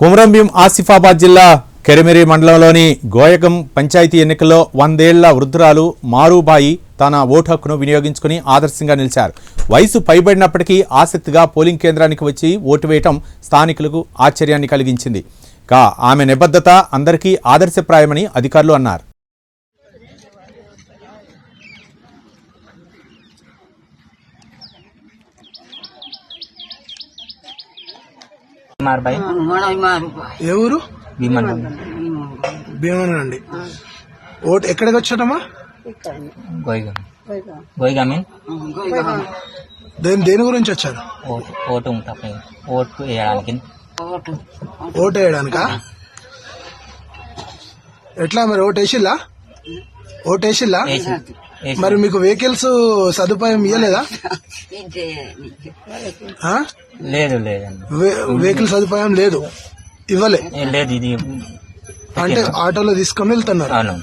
కుమరంభీం ఆసిఫాబాద్ జిల్లా కెరిమిరి మండలంలోని గోయగం పంచాయతీ ఎన్నికల్లో 100 ఏళ్ల వృద్ధురాలు మారుబాయి తన ఓటు హక్కును వినియోగించుకుని ఆదర్శంగా నిలిచారు. వయసు పైబడినప్పటికీ ఆసక్తిగా పోలింగ్ కేంద్రానికి వచ్చి ఓటు వేయటం స్థానికులకు ఆశ్చర్యాన్ని కలిగించింది. ఆమె నిబద్ధత అందరికీ ఆదర్శప్రాయమని అధికారులు అన్నారు. ఏ ఊరు? భీమన్ అండి. ఓటు ఎక్కడికి వచ్చాటమ్మా? దేని గురించి వచ్చారు? ఓటు వేయడానికా? ఎట్లా మరి ఓటు వేసిల్లా? మరి మీకు వెహికల్స్ సదుపాయం ఇవ్వలేదా? లేదు వెహికల్ సదుపాయం లేదు, ఇవ్వలే. లేదు, ఇది అంటే ఆటోలో తీసుకొని వెళ్తున్నారు. అవును.